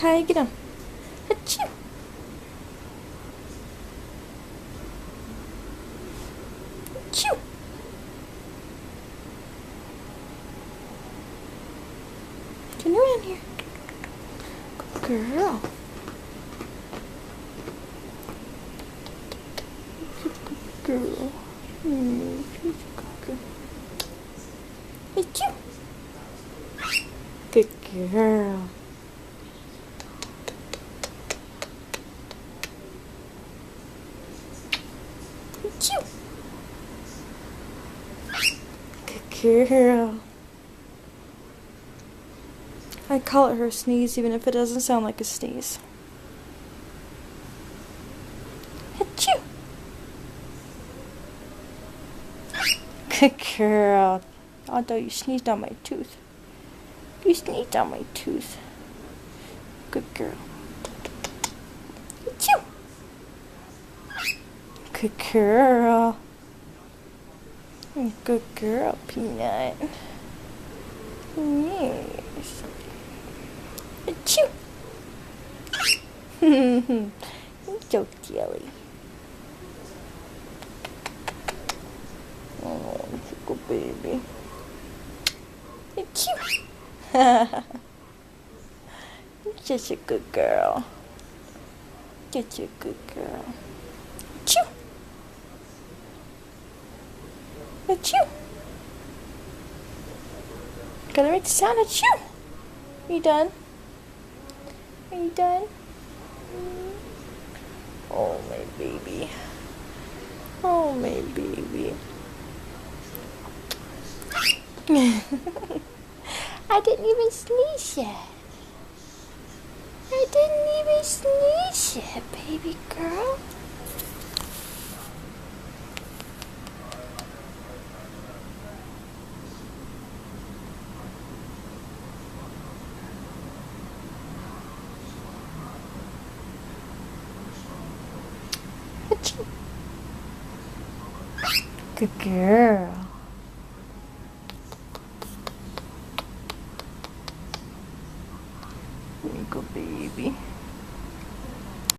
Kai, get him. Achoo. Achoo. Turn around here. Good girl. Good girl. She's a good girl. Achoo. Good girl. Achoo. Good girl. I call it her sneeze even if it doesn't sound like a sneeze. Achoo. Good girl. Although you sneezed on my tooth. You sneezed on my tooth. Good girl. Achoo. Good girl. Good girl, Peanut. Yes. Achoo. You're so jelly. Oh, such a good baby. Achoo. You're such a good girl. Such a good girl. Achoo. Achoo. Gotta make the sound achoo. Are you done? Are you done? Oh, my baby. Oh, my baby. I didn't even sneeze yet. I didn't even sneeze yet, baby girl. Good girl.